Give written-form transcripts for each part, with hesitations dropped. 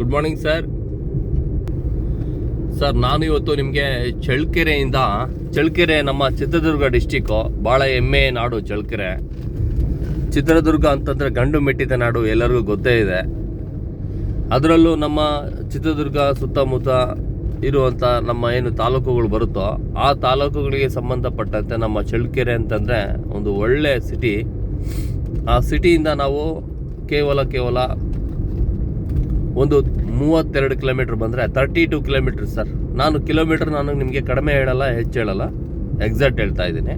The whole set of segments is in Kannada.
Good morning sir. ನಾನು ಇವತ್ತು ನಿಮಗೆ ಚಳ್ಳಕೆರೆ ನಮ್ಮ ಚಿತ್ರದುರ್ಗ ಡಿಸ್ಟಿಕ್ಕು, ಭಾಳ ಹೆಮ್ಮೆ ನಾಡು ಚಳ್ಳಕೆರೆ. ಚಿತ್ರದುರ್ಗ ಅಂತಂದರೆ ಗಂಡು ಮೆಟ್ಟಿದ ನಾಡು, ಎಲ್ಲರಿಗೂ ಗೊತ್ತೇ ಇದೆ. ಅದರಲ್ಲೂ ನಮ್ಮ ಚಿತ್ರದುರ್ಗ ಸುತ್ತಮುತ್ತ ಇರುವಂಥ ನಮ್ಮ ಏನು ತಾಲೂಕುಗಳು ಬರುತ್ತೋ ಆ ತಾಲೂಕುಗಳಿಗೆ ಸಂಬಂಧಪಟ್ಟಂತೆ ನಮ್ಮ ಚಳ್ಳಕೆರೆ ಅಂತಂದರೆ ಒಂದು ಒಳ್ಳೆ ಸಿಟಿ. ಆ ಸಿಟಿಯಿಂದ ನಾವು ಕೇವಲ ಒಂದು 32 ಕಿಲೋಮೀಟ್ರ್ ಬಂದರೆ 32 ಕಿಲೋಮೀಟ್ರ್ ಸರ್. ನಾನು ನಿಮಗೆ ಕಡಿಮೆ ಹೇಳಲ್ಲ, ಹೆಚ್ಚು ಹೇಳಲ್ಲ, ಎಕ್ಸಾಕ್ಟ್ ಹೇಳ್ತಾ ಇದ್ದೀನಿ.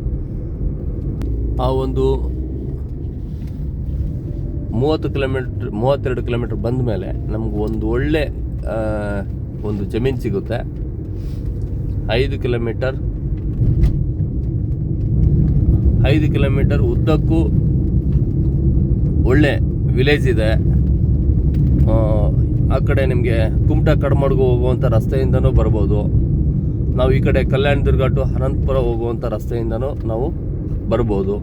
ಆ ಒಂದು 32 ಕಿಲೋಮೀಟ್ರ್ ಬಂದ ಮೇಲೆ ನಮ್ಗೆ ಒಂದು ಒಳ್ಳೆ ಒಂದು ಜಮೀನು ಸಿಗುತ್ತೆ. 5 ಕಿಲೋಮೀಟರ್ ಉದ್ದಕ್ಕೂ ಒಳ್ಳೆ ವಿಲೇಜ್ ಇದೆ. ಆ ಕಡೆ ನಿಮಗೆ ಕುಮಟಾ ಕಡಮಡ್ಗು ಹೋಗುವಂಥ ರಸ್ತೆಯಿಂದನೂ ಬರ್ಬೋದು. ನಾವು ಈ ಕಡೆ ಕಲ್ಯಾಣದುರ್ಗ ಟು ಅನಂತಪುರ ಹೋಗುವಂಥ ರಸ್ತೆಯಿಂದನೂ ನಾವು ಬರ್ಬೋದು.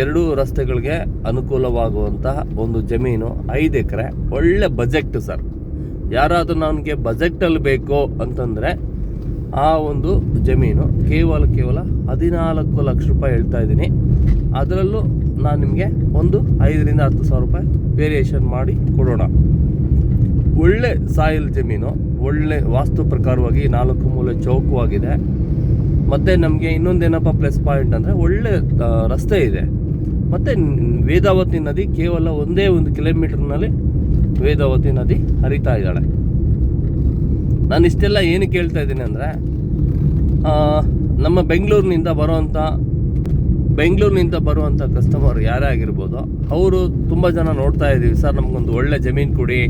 ಎರಡೂ ರಸ್ತೆಗಳಿಗೆ ಅನುಕೂಲವಾಗುವಂತಹ ಒಂದು ಜಮೀನು, 5 ಎಕರೆ, ಒಳ್ಳೆ ಬಜೆಟ್ ಸರ್. ಯಾರಾದರೂ ನನಗೆ ಬಜೆಟಲ್ಲಿ ಬೇಕು ಅಂತಂದರೆ ಆ ಒಂದು ಜಮೀನು ಕೇವಲ 14 ಲಕ್ಷ ರೂಪಾಯಿ ಹೇಳ್ತಾ ಇದ್ದೀನಿ. ಅದರಲ್ಲೂ ನಾನು ನಿಮಗೆ ಒಂದು 5,000 ರಿಂದ 10,000 ರೂಪಾಯಿ ವೇರಿಯೇಷನ್ ಮಾಡಿ ಕೊಡೋಣ. ಒಳ್ಳೆ ಸಾಯಿಲ್ ಜಮೀನು, ಒಳ್ಳೆ ವಾಸ್ತು ಪ್ರಕಾರವಾಗಿ 4 ಮೂಲೆ ಚೌಕವಾಗಿದೆ. ಮತ್ತು ನಮಗೆ ಇನ್ನೊಂದೇನಪ್ಪ ಪ್ಲಸ್ ಪಾಯಿಂಟ್ ಅಂದರೆ ಒಳ್ಳೆ ರಸ್ತೆ ಇದೆ. ಮತ್ತು ವೇದಾವತಿ ನದಿ ಕೇವಲ ಒಂದೇ 1 ಕಿಲೋಮೀಟ್ರ್ನಲ್ಲಿ ವೇದಾವತಿ ನದಿ ಹರಿತಾ ಇದ್ದಾಳೆ. ನಾನು ಇಷ್ಟೆಲ್ಲ ಏನಕ್ಕೆ ಹೇಳ್ತಾ ಇದ್ದೀನಿ ಅಂದರೆ, ನಮ್ಮ ಬೆಂಗಳೂರಿನಿಂದ ಬರುವಂಥ ಕಸ್ಟಮರ್ ಯಾರೇ ಆಗಿರ್ಬೋದು, ಅವರು ತುಂಬ ಜನ ನೋಡ್ತಾ ಇದ್ದೀವಿ ಸರ್, ನಮಗೊಂದು ಒಳ್ಳೆ ಜಮೀನು ಕೊಡಿ,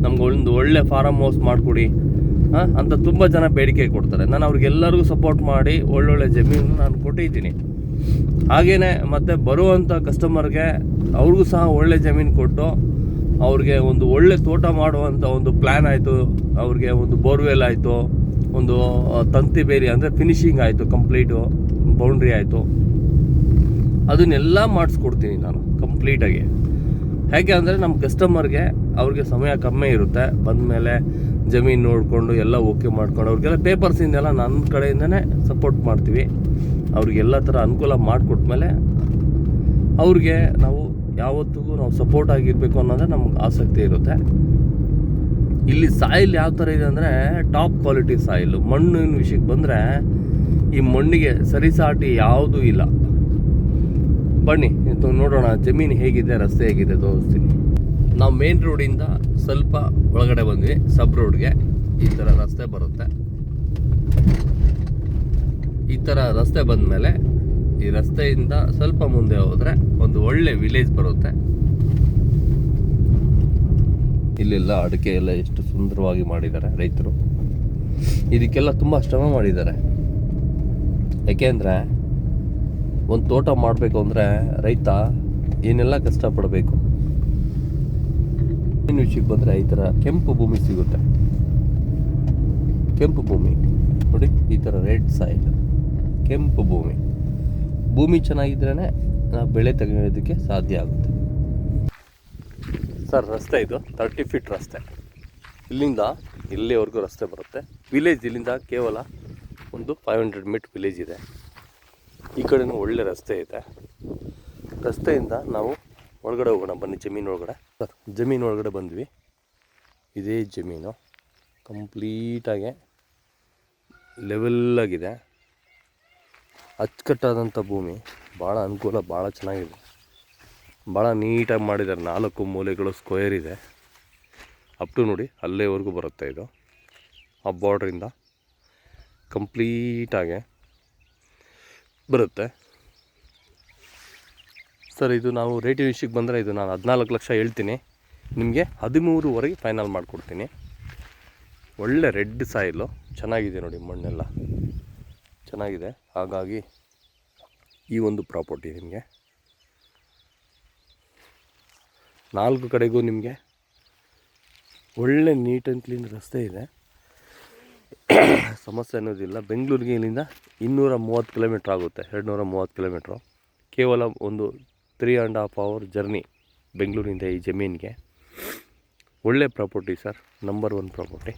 ನಮಗೊಂದು ಒಳ್ಳೆ ಫಾರಮ್ ಹೌಸ್ ಮಾಡಿಕೊಡಿ ಅಂತ ತುಂಬ ಜನ ಬೇಡಿಕೆ ಕೊಡ್ತಾರೆ. ನಾನು ಅವ್ರಿಗೆಲ್ಲರಿಗೂ ಸಪೋರ್ಟ್ ಮಾಡಿ ಒಳ್ಳೊಳ್ಳೆ ಜಮೀನು ನಾನು ಕೊಟ್ಟಿದ್ದೀನಿ. ಹಾಗೆಯೇ ಮತ್ತು ಬರುವಂಥ ಕಸ್ಟಮರ್ಗೆ ಅವ್ರಿಗೂ ಸಹ ಒಳ್ಳೆ ಜಮೀನು ಕೊಟ್ಟು ಅವ್ರಿಗೆ ಒಂದು ಒಳ್ಳೆ ತೋಟ ಮಾಡುವಂಥ ಒಂದು ಪ್ಲ್ಯಾನ್ ಆಯಿತು, ಅವ್ರಿಗೆ ಒಂದು ಬೋರ್ವೆಲ್ ಆಯಿತು, ಒಂದು ತಂತಿ ಬೇಲಿ ಅಂದರೆ ಫಿನಿಶಿಂಗ್ ಆಯಿತು, ಕಂಪ್ಲೀಟು ಬೌಂಡ್ರಿ ಆಯಿತು, ಅದನ್ನೆಲ್ಲ ಮಾಡಿಸ್ಕೊಡ್ತೀನಿ ನಾನು ಕಂಪ್ಲೀಟಾಗಿ. ಹೇಗೆ ಅಂದರೆ ನಮ್ಮ ಕಸ್ಟಮರ್ಗೆ ಅವ್ರಿಗೆ ಸಮಯ ಕಮ್ಮಿ ಇರುತ್ತೆ, ಬಂದಮೇಲೆ ಜಮೀನು ನೋಡಿಕೊಂಡು ಎಲ್ಲ ಓಕೆ ಮಾಡ್ಕೊಂಡು ಅವ್ರಿಗೆಲ್ಲ ಪೇಪರ್ಸಿಂದೆಲ್ಲ ನನ್ನ ಕಡೆಯಿಂದನೇ ಸಪೋರ್ಟ್ ಮಾಡ್ತೀವಿ. ಅವ್ರಿಗೆಲ್ಲ ಥರ ಅನುಕೂಲ ಮಾಡಿಕೊಟ್ಮೇಲೆ ಅವ್ರಿಗೆ ನಾವು ಯಾವತ್ತಿಗೂ ನಾವು ಸಪೋರ್ಟ್ ಆಗಿರಬೇಕು ಅನ್ನೋದೇ ನಮ್ಗೆ ಆಸಕ್ತಿ ಇರುತ್ತೆ. ಇಲ್ಲಿ ಸಾಯಿಲ್ ಯಾವ ಥರ ಇದೆ ಅಂದರೆ ಟಾಪ್ ಕ್ವಾಲಿಟಿ ಸಾಯಿಲು. ಮಣ್ಣಿನ ವಿಷಯಕ್ಕೆ ಬಂದರೆ ಈ ಮಣ್ಣಿಗೆ ಸರಿಸಾಟಿ ಯಾವುದೂ ಇಲ್ಲ. ಬನ್ನಿ ನೋಡೋಣ ಜಮೀನು ಹೇಗಿದೆ, ರಸ್ತೆ ಹೇಗಿದೆ ತೋರಿಸ್ತೀನಿ. ನಾವು ಮೇನ್ ರೋಡಿಂದ ಸ್ವಲ್ಪ ಒಳಗಡೆ ಬಂದ್ವಿ, ಸಬ್ ರೋಡ್ಗೆ ಈ ಥರ ರಸ್ತೆ ಬರುತ್ತೆ. ಈ ಥರ ರಸ್ತೆ ಬಂದಮೇಲೆ ಈ ರಸ್ತೆಯಿಂದ ಸ್ವಲ್ಪ ಮುಂದೆ ಹೋದರೆ ಒಂದು ಒಳ್ಳೆ ವಿಲೇಜ್ ಬರುತ್ತೆ. ಇಲ್ಲೆಲ್ಲ ಅಡಿಕೆ ಎಲ್ಲ ಎಷ್ಟು ಸುಂದರವಾಗಿ ಮಾಡಿದ್ದಾರೆ ರೈತರು. ಇದಕ್ಕೆಲ್ಲ ತುಂಬ ಶ್ರಮ ಮಾಡಿದ್ದಾರೆ. ಯಾಕೆಂದರೆ ಒಂದು ತೋಟ ಮಾಡಬೇಕು ಅಂದರೆ ರೈತ ಏನೆಲ್ಲ ಕಷ್ಟಪಡಬೇಕು. ಇನ್ನು ವಿಷಯಕ್ಕೆ ಬಂದರೆ ಈ ಥರ ಕೆಂಪು ಭೂಮಿ ಸಿಗುತ್ತೆ. ಕೆಂಪು ಭೂಮಿ ನೋಡಿ, ಈ ಥರ ರೆಡ್ ಸಾಯಿಲ್, ಕೆಂಪು ಭೂಮಿ ಚೆನ್ನಾಗಿದ್ರೇ ನಾವು ಬೆಳೆ ತೆಗೆಯೋದಕ್ಕೆ ಸಾಧ್ಯ ಆಗುತ್ತೆ ಸರ್. ರಸ್ತೆ ಇದು 30 ಫೀಟ್ ರಸ್ತೆ, ಇಲ್ಲಿಂದ ಇಲ್ಲಿವರೆಗೂ ರಸ್ತೆ ಬರುತ್ತೆ. ವಿಲೇಜ್ ಇಲ್ಲಿಂದ ಕೇವಲ ಒಂದು 500 ಮೀಟರ್ ವಿಲೇಜ್ ಇದೆ. ಈ ಕಡೆನೂ ಒಳ್ಳೆ ರಸ್ತೆ ಇದೆ. ರಸ್ತೆಯಿಂದ ನಾವು ಒಳಗಡೆ ಹೋಗೋಣ ಬನ್ನಿ, ಜಮೀನು ಒಳಗಡೆ. ಸರ್ ಜಮೀನು ಒಳಗಡೆ ಬಂದ್ವಿ. ಇದೇ ಜಮೀನು ಕಂಪ್ಲೀಟಾಗಿ ಲೆವೆಲ್ಲಾಗಿದೆ, ಅಚ್ಚುಕಟ್ಟಾದಂಥ ಭೂಮಿ, ಭಾಳ ಅನುಕೂಲ, ಭಾಳ ಚೆನ್ನಾಗಿದೆ, ಭಾಳ ನೀಟಾಗಿ ಮಾಡಿದ್ದಾರೆ. 4 ಮೂಲೆಗಳು ಸ್ಕ್ವೇರ್ ಇದೆ. ಅಪ್ ಟು ನೋಡಿ ಅಲ್ಲೇವರೆಗೂ ಬರುತ್ತೆ. ಇದು ಆ ಬಾರ್ಡ್ರಿಂದ ಕಂಪ್ಲೀಟಾಗಿ ಬರುತ್ತೆ ಸರ್. ಇದು ನಾವು ರೇಟಿನ ವಿಷಯಕ್ಕೆ ಬಂದರೆ ಇದು ನಾನು 14 ಲಕ್ಷ ಹೇಳ್ತೀನಿ, ನಿಮಗೆ 13ವರೆಗೆ ಫೈನಲ್ ಮಾಡಿಕೊಡ್ತೀನಿ. ಒಳ್ಳೆ ರೆಡ್ ಸಾಯಿಲು, ಚೆನ್ನಾಗಿದೆ ನೋಡಿ, ಮಣ್ಣೆಲ್ಲ ಚೆನ್ನಾಗಿದೆ. ಹಾಗಾಗಿ ಈ ಒಂದು ಪ್ರಾಪರ್ಟಿ ನಿಮಗೆ 4 ಕಡೆಗೂ ನಿಮಗೆ ಒಳ್ಳೆ ನೀಟ್ ಆ್ಯಂಡ್ ಕ್ಲೀನ್ ರಸ್ತೆ ಇದೆ, ಸಮಸ್ಯೆ ಅನ್ನೋದಿಲ್ಲ. ಬೆಂಗಳೂರಿಗೆ ಇಲ್ಲಿಂದ 230 ಕಿಲೋಮೀಟ್ರ್ ಆಗುತ್ತೆ, 230 ಕಿಲೋಮೀಟ್ರು. ಕೇವಲ ಒಂದು 3.5 hour ಜರ್ನಿ ಬೆಂಗಳೂರಿಂದ ಈ ಜಮೀನಿಗೆ. ಒಳ್ಳೆ ಪ್ರಾಪರ್ಟಿ ಸರ್, ನಂಬರ್ 1 ಪ್ರಾಪರ್ಟಿ.